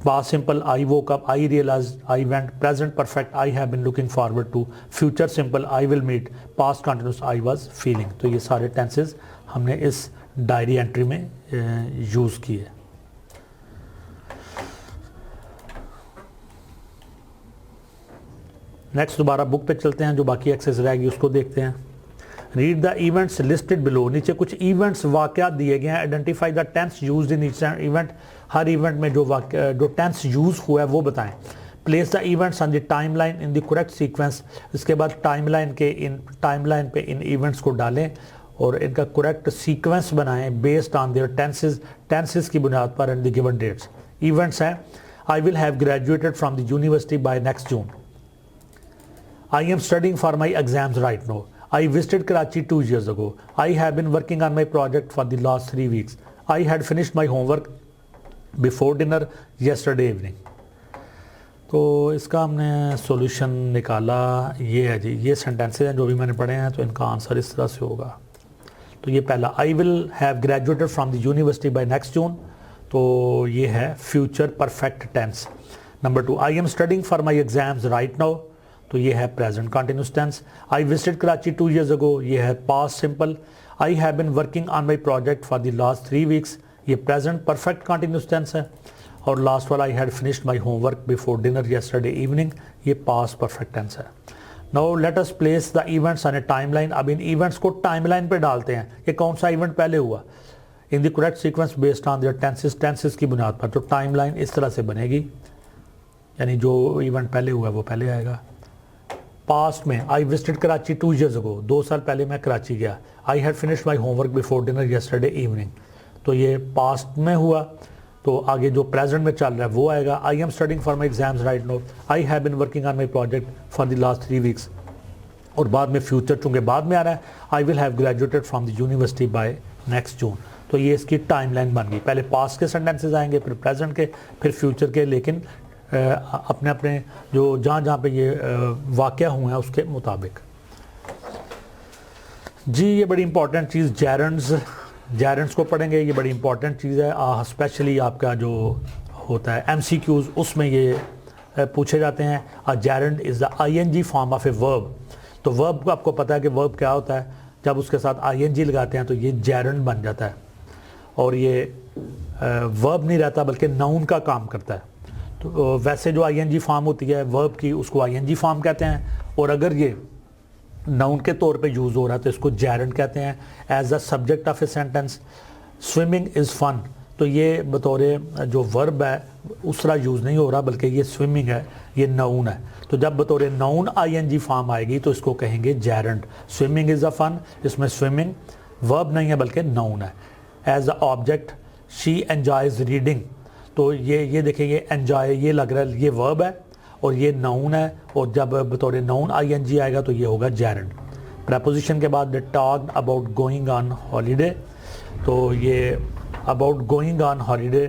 Past simple, I woke up, I realize, I went. Present perfect, I have been looking forward to. Future simple, I will meet. Past continuous, I was feeling. तो ये सारे tenses हमने इस diary entry में use किए. Next दोबारा book पे चलते हैं, जो बाकी एक्सेस रहेगी उसको देखते हैं. Read the events listed below. नीचे कुछ इवेंट्स वाक़यात दिए गए हैं. Identify the tense used in each event. हर इवेंट में जो टेंस यूज़ हुआ है वो बताएं. Place the events on the timeline in the correct sequence. इसके बाद टाइमलाइन पे इन इवेंट्स को डालें और इनका करेक्ट सीक्वेंस बनाएं बेस्ड ऑन देयर टेंसेस की बुनियाद पर and the given dates. Events हैं. I will have graduated from the university by next June. I am studying for my exams right now. I visited Karachi 2 years ago. I have been working on my project for the last 3 weeks. I had finished my homework before dinner yesterday evening. तो इसका हमने solution निकाला, ये है जी, ये sentences हैं जो भी मैंने पढ़े हैं, तो इनका आंसर इस तरह से होगा। तो ये पहला, I will have graduated from the university by next June, तो ये है future perfect tense. Number 2, I am studying for my exams right now, तो ये है present continuous tense. I visited Karachi 2 years ago, ये है past simple. I have been working on my project for the last 3 weeks, ये present perfect continuous tense है। और last वाला, I had finished my homework before dinner yesterday evening, ये past perfect tense है। Now let us place the events on A timeline. अब इन events को timeline पे डालते हैं कि कौन सा इवेंट पहले हुआ, इन the correct sequence based on their tenses, tenses की बुनियाद पर। तो टाइमलाइन इस तरह से बनेगी, यानी जो इवेंट पहले हुआ है वो पहले आएगा। पास्ट में, आई विजिटेड कराची 2 years ago, 2 साल पहले मैं कराची गया। आई had finished my homework before dinner yesterday evening, तो ये पास्ट में हुआ। तो आगे जो प्रेजेंट में चल रहा है वो आएगा। आई am studying for my exams right now, I have been working on my project for the last 3 weeks, और बाद में फ्यूचर चूँकि बाद में आ रहा है, I will have graduated from the university by next June. तो ये इसकी टाइमलाइन बन गई, पहले पास्ट के सेंटेंसेस आएंगे, फिर प्रेजेंट के, फिर फ्यूचर के, लेकिन अपने अपने जो जहाँ पे ये वाक़या हुए हैं उसके मुताबिक। जी ये बड़ी इंपॉर्टेंट चीज़, जेरेंड्स को पढ़ेंगे, ये बड़ी इंपॉर्टेंट चीज़ है। स्पेशली आपका जो होता है MCQs, उसमें ये पूछे जाते हैं। A gerund is the ING form of a verb. तो वर्ब, आपको पता है कि वर्ब क्या होता है, जब उसके साथ ING लगाते हैं तो ये जेरेंड बन जाता है, और ये वर्ब नहीं रहता बल्कि नाउन का काम करता है। तो वैसे जो ING फॉर्म होती है वर्ब की, उसको ING फॉर्म कहते हैं, और अगर ये नाउन के तौर पे यूज़ हो रहा है तो इसको जेरेंड कहते हैं। As a subject of a sentence, swimming is fun, तो ये बतौर जो वर्ब है उस तरह यूज़ नहीं हो रहा, बल्कि ये स्विमिंग है, ये नाउन है। तो जब बतौर नाउन ING फॉर्म आएगी तो इसको कहेंगे gerund. Swimming is a fun, इसमें स्विमिंग वर्ब नहीं है बल्कि नाउन है। As a object, she enjoys reading, तो ये देखिए, ये एंजॉय, ये लग रहा है ये वर्ब है और ये नाउन है, और जब बतौर नाउन ING आएगा तो ये होगा जेरेंड। प्रपोजिशन के बाद, they talked about going on holiday, तो ये अबाउट गोइंग ऑन हॉलीडे,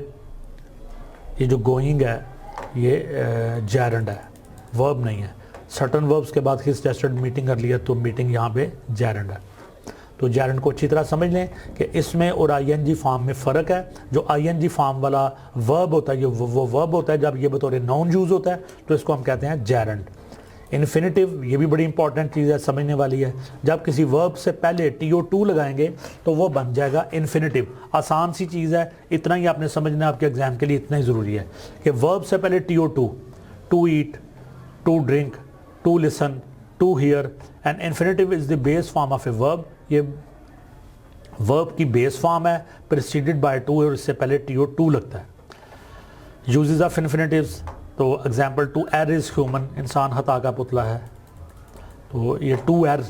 ये जो गोइंग है ये जेरेंड है, वर्ब नहीं है। सर्टन वर्ब्स के बाद ही सजेस्टेड मीटिंग कर लिया, तो मीटिंग यहाँ पे जेरेंड है। तो जेरेंड को अच्छी तरह समझ लें कि इसमें और ING फॉर्म में फ़र्क है। जो ING फॉर्म वाला वर्ब होता है, वो वर्ब होता है, जब ये बतौर नाउन यूज़ होता है तो इसको हम कहते हैं जेरेंड। इन्फिनिटिव, ये भी बड़ी इंपॉर्टेंट चीज़ है, समझने वाली है। जब किसी वर्ब से पहले TO2 लगाएंगे तो वो बन जाएगा इन्फिनिटिव। आसान सी चीज़ है, इतना ही आपने समझना, आपके एग्जाम के लिए इतना ही ज़रूरी है कि वर्ब से पहले TO2, to eat, to drink, to listen, to hear, and infinitive is the base form of a verb. ये वर्ब की बेस फॉर्म है, प्रीसीडेड बाय टू, और इससे पहले TO2 लगता है। यूजेस ऑफ इन्फिनिटिव्स, तो एग्जाम्पल, टू एर इज़ ह्यूमन, इंसान खता का पुतला है, तो ये टू एर,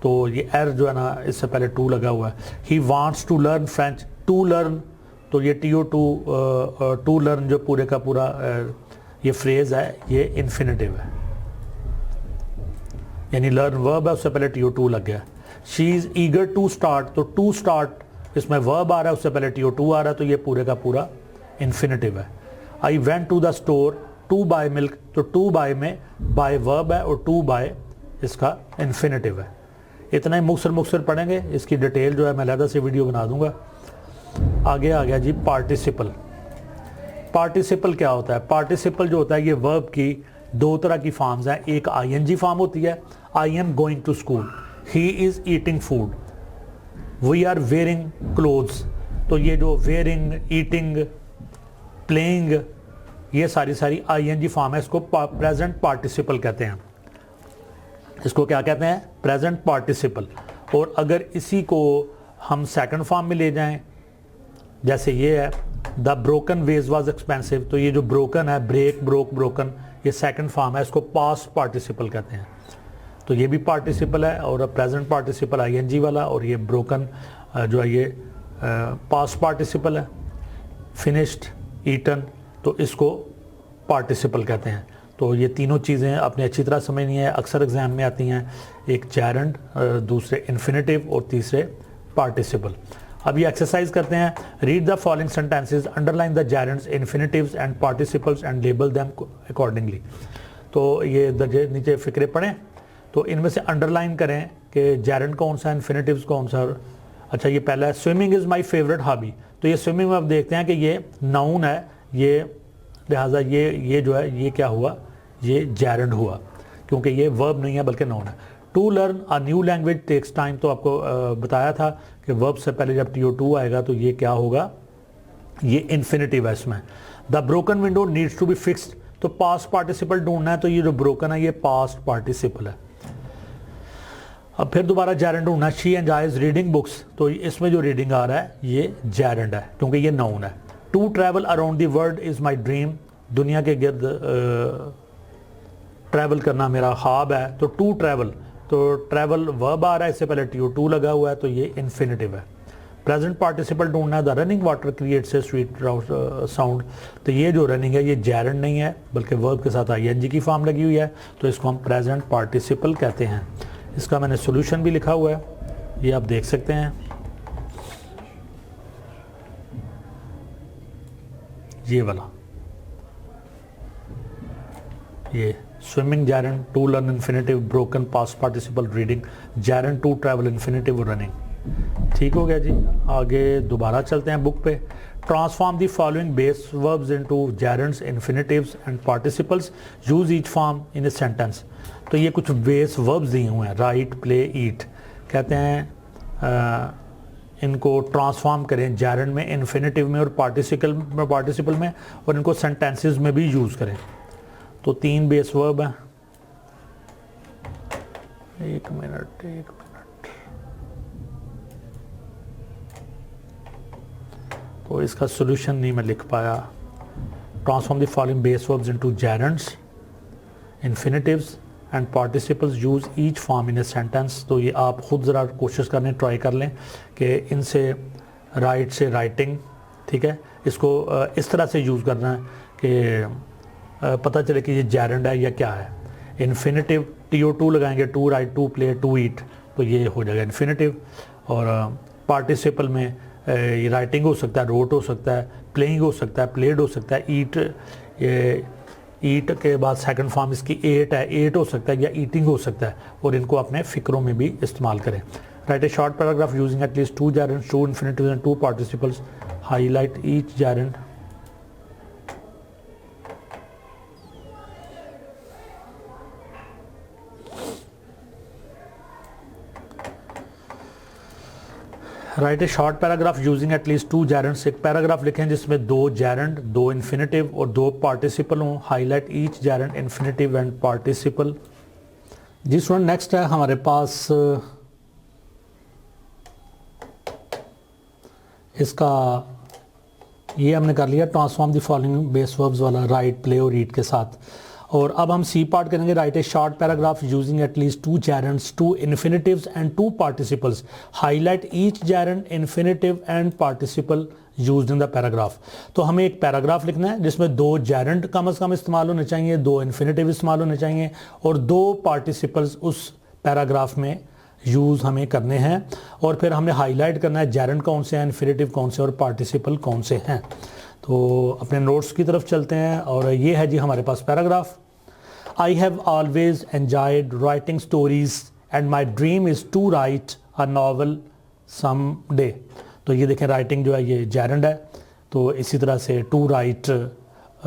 तो ये एर जो है ना इससे पहले टू लगा हुआ है। He wants to learn French, to learn, तो ये TO2, टू लर्न जो पूरे का पूरा ये फ्रेज है, ये इन्फिनिटिव है, यानी लर्न वर्ब है, उससे पहले TO2 लग गया। She is eager to start, तो टू स्टार्ट इसमें वर्ब आ रहा है, उससे पहले TO2 आ रहा है, तो ये पूरे का पूरा इन्फिनिटिव है। I went to the store to buy milk, तो टू बाय में बाय वर्ब है और टू बाय इसका इन्फिनिटिव है। इतना ही मुख्तसर पढ़ेंगे, इसकी डिटेल जो है मैं अलग से वीडियो बना दूंगा। आगे आ गया जी पार्टिसिपल। पार्टिसिपल क्या होता है? पार्टिसिपल जो होता है ये वर्ब की दो तरह की फॉर्म्स हैं। एक ING फॉर्म होती है, I am going to school, he is eating food, we are wearing clothes. तो ये जो वेयरिंग, ईटिंग, प्लेइंग, ये सारी ING फॉर्म है, इसको प्रेजेंट पार्टिसिपल कहते हैं। इसको क्या कहते हैं? Present participle. और अगर इसी को हम सेकंड फॉर्म में ले जाएं, जैसे ये है the broken vase was expensive, तो ये जो ब्रोकन है, ब्रेक, ब्रोक, ब्रोकन, ये सेकंड फॉर्म है, इसको पास्ट पार्टिसिपल कहते हैं। तो ये भी पार्टिसिपल है और प्रेजेंट पार्टिसिपल ING वाला, और ये ब्रोकन जो है ये पास्ट पार्टिसिपल है। फिनिश्ड, ईटन, तो इसको पार्टिसिपल कहते हैं। तो ये तीनों चीज़ें अपने अच्छी तरह समझनी है, अक्सर एग्जाम में आती हैं। एक जेरेंड, दूसरे इन्फिनिटिव और तीसरे पार्टिसिपल। अब ये एक्सरसाइज करते हैं। Read the following sentences, underline the gerunds, infinitives and participles and label them accordingly. तो ये दर्जे नीचे फिक्रे पढ़ें, तो इनमें से अंडरलाइन करें कि जेरेंड कौन सा है, इन्फिनेटिव्स कौन सा। अच्छा, ये पहला है swimming is my favourite hobby. तो ये स्विमिंग में आप देखते हैं कि ये नाउन है, ये लिहाजा ये जो है ये क्या हुआ, ये जेरेंड हुआ, क्योंकि ये वर्ब नहीं है बल्कि नाउन है। To learn a new language takes time, तो आपको बताया था कि वर्ब से पहले जब TO2 आएगा तो ये क्या होगा, ये इन्फिनेटिव है इसमें। The broken window needs to be fixed, तो पास्ट पार्टिसिपल ढूंढना है, तो ये जो ब्रोकन है ये पास्ट पार्टिसिपल है। अब फिर दोबारा जेरेंड ढूंढना, शी एंजॉयज रीडिंग बुक्स, तो इसमें जो रीडिंग आ रहा है ये जेरेंड है क्योंकि ये नाउन है। To travel around the world is my dream, दुनिया के गिर्द ट्रैवल करना मेरा ख्वाब है। तो टू ट्रैवल, तो ट्रैवल वर्ब आ रहा है, इससे पहले TO2 लगा हुआ है, तो ये इन्फिनेटिव है। प्रेजेंट पार्टिसिपल ढूंढना है, the running water creates a sweet sound, तो ये जो रनिंग है ये जेरेंड नहीं है बल्कि वर्ब के साथ ING की फॉर्म लगी हुई है, तो इसको हम प्रेजेंट पार्टिसिपल कहते हैं। इसका मैंने सोल्यूशन भी लिखा हुआ है, ये आप देख सकते हैं। ये वाला, ये swimming gerund, to learn infinitive, broken past participle, reading gerund, to travel infinitive, running. ठीक हो गया जी। आगे दोबारा चलते हैं बुक पे। Transform the following base verbs into gerunds, infinitives and participles, use each form in a sentence. तो ये कुछ बेस वर्ब्स दिए हुए हैं, राइट, प्ले, ईट। कहते हैं इनको ट्रांसफॉर्म करें जेरेंड में, इन्फिनेटिव में और पार्टिसिपल में, और इनको सेंटेंसेस में भी यूज़ करें। तो 3 बेस वर्ब हैं। एक मिनट, तो इसका सोल्यूशन नहीं मैं लिख पाया। Transform the following base verbs into gerunds, infinitives and participles, use each form in a sentence. तो ये आप खुद ज़रा कोशिश करने ट्राई कर लें कि इनसे राइट से राइटिंग, ठीक है, इसको इस तरह से यूज़ करना है कि पता चले कि ये जेरेंड है या क्या है। इन्फिनेटिव TO2 लगाएंगे, to write, to play, to eat, तो ये हो जाएगा इन्फिनेटिव। और पार्टिसिपल में ये राइटिंग हो सकता है, रोट हो सकता है, प्लेइंग हो सकता है, प्लेड हो सकता है, ईट के बाद सेकंड फॉर्म इसकी एट है, एट हो सकता है या ईटिंग हो सकता है, और इनको अपने फ़िक्रों में भी इस्तेमाल करें। Right a short paragraph using at least 2 gerunds, 2 infinitives and 2 participles, highlight each gerund. Right a short paragraph using at least 2 जेरेंड्स, एक पैराग्राफ लिखें जिसमें 2 जेरेंड, 2 इन्फिनेटिव और 2 पार्टिसिपल हों। Highlight each gerund, infinitive and participle. जी स्टूडेंट, नेक्स्ट है हमारे पास इसका, ये हमने कर लिया transform the following base verbs वाला, राइट, प्ले और रीड के साथ। और अब हम सी पार्ट करेंगे। Write a short paragraph using at least 2 gerunds, 2 infinitives and 2 participles, highlight each gerund, infinitive and participle used in the paragraph. तो हमें एक पैराग्राफ लिखना है जिसमें 2 जेरेंड कम से कम इस्तेमाल होने चाहिए, 2 इन्फिनेटिव इस्तेमाल होने चाहिए और 2 पार्टिसिपल्स उस पैराग्राफ में यूज़ हमें करने हैं। और फिर हमने हाईलाइट करना है जेरेंड कौन से हैं, इन्फिनेटिव कौन से और पार्टिसिपल कौन से हैं। तो अपने नोट्स की तरफ चलते हैं और ये है जी हमारे पास paragraph. I have always enjoyed writing stories and my dream is to write a novel some day. तो ये देखें, राइटिंग जो है ये जेरेंड है, तो इसी तरह से टू राइट,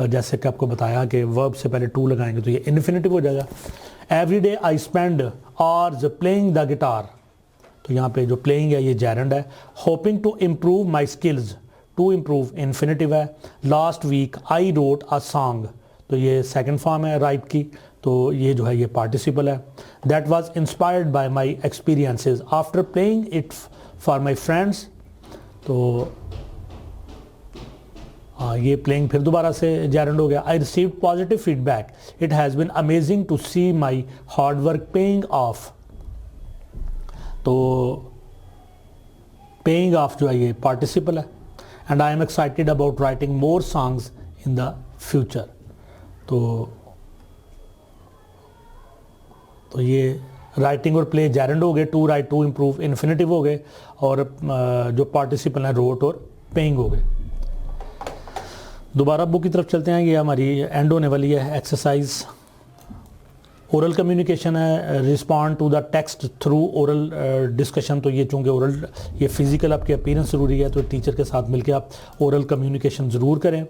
जैसे कि आपको बताया कि वर्ब से पहले टू लगाएंगे तो ये इन्फिनेटिव हो जाएगा। Every day I spend hours playing the guitar, तो यहाँ पे जो प्लेइंग है ये जेरेंड है। Hoping to improve my skills, to improve infinitive है। Last week I wrote a song, तो ये सेकंड फॉर्म है राइट की, तो ये जो है ये पार्टिसिपल है। That was inspired by my experiences after playing it for my friends, तो ये प्लेइंग फिर दोबारा से जेरेंड हो गया। I received positive feedback, it has been amazing to see my hard work paying off, तो पेइंग ऑफ जो है ये पार्टिसिपल है। And I am excited about writing more songs in the future, तो ये राइटिंग और प्ले जैरेंड हो गए, to write to improve infinitive हो गए, और जो पार्टिसिपल हैं रोट और पेइंग हो गए। दोबारा बुक की तरफ चलते हैं। ये हमारी एंड होने वाली है एक्सरसाइज। ओरल कम्युनिकेशन है, respond to the text through oral discussion. तो ये चूँकि ओरल ये फिजिकल आपकी अपीयरेंस ज़रूरी है, तो टीचर के साथ मिलकर आप ओरल कम्युनिकेशन ज़रूर करें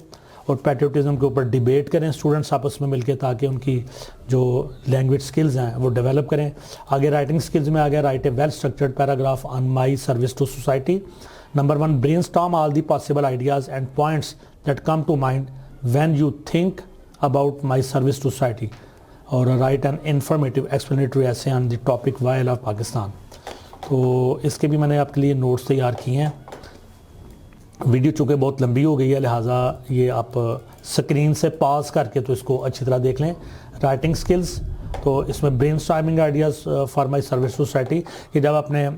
और पैट्रियोटिज्म के ऊपर डिबेट करें स्टूडेंट्स आपस में मिलकर, ताकि उनकी जो लैंग्वेज स्किल्स हैं वो डेवलप करें। आगे राइटिंग स्किल्स में आ गया, write a well structured paragraph on my service to society. Number 1, brainstorm all the possible ideas and points that come to mind when you think about my service to society. और write an informative explanatory essay on the topic why I love Pakistan. तो इसके भी मैंने आपके लिए notes तैयार किए हैं। वीडियो चूँकि बहुत लंबी हो गई है, लिहाजा ये आप स्क्रीन से पॉज करके तो इसको अच्छी तरह देख लें। राइटिंग स्किल्स, तो इसमें brainstorming ideas for my service to society, कि जब आपने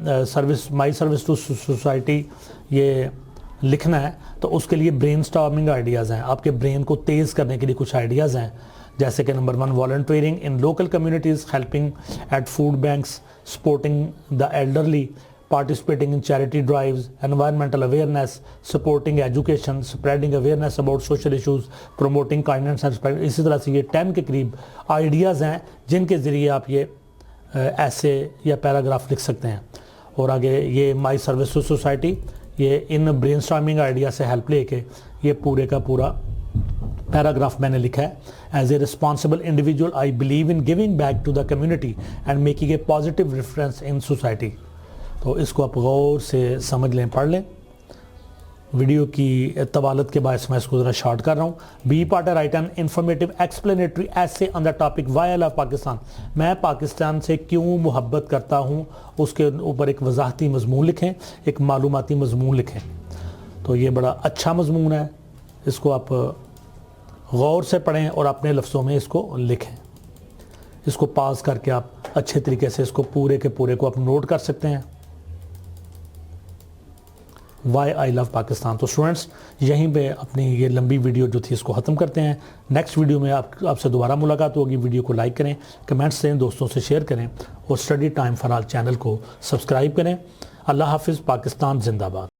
माई सर्विस टू सोसाइटी ये लिखना है तो उसके लिए ब्रेनस्टॉर्मिंग आइडियाज़ हैं, आपके ब्रेन को तेज़ करने के लिए कुछ आइडियाज़ हैं। जैसे कि number 1, volunteering in local communities, helping eight food banks, supporting the elderly, participating in charity drives, environmental awareness, supporting education, spreading awareness about social issues, promoting kindness and respect। इसी तरह से ये 10 के करीब आइडियाज़ हैं जिनके ज़रिए आप ये ऐसे या पैराग्राफ लिख सकते हैं। और आगे ये माई सर्विस टू सोसाइटी, ये इन ब्रेनस्टॉर्मिंग आइडिया से हेल्प लेके ये पूरे का पूरा पैराग्राफ मैंने लिखा है। As a responsible individual I believe in giving back to the community and making a positive reference in society. तो इसको आप गौर से समझ लें, पढ़ लें। वीडियो की तवालत के बायस मैं इसको ज़रा शॉर्ट कर रहा हूँ। B part write an informative explanatory essay on the topic why I love Pakistan, मैं पाकिस्तान से क्यों मोहब्बत करता हूँ, उसके ऊपर एक वजाहती मजमून लिखें, एक मालूमाती मजमून लिखें। तो ये बड़ा अच्छा मजमून है, इसको आप गौर से पढ़ें और अपने लफ्ज़ों में इसको लिखें। इसको पास करके आप अच्छे तरीके से इसको पूरे के पूरे को आप नोट कर सकते हैं। Why I love Pakistan. तो स्टूडेंट्स यहीं पे अपनी ये लंबी वीडियो जो थी इसको ख़त्म करते हैं। नेक्स्ट वीडियो में आपसे दोबारा मुलाकात होगी। वीडियो को लाइक करें, कमेंट्स दें, दोस्तों से शेयर करें और study time for all channel को सब्सक्राइब करें। अल्लाह हाफिज़, पाकिस्तान जिंदाबाद।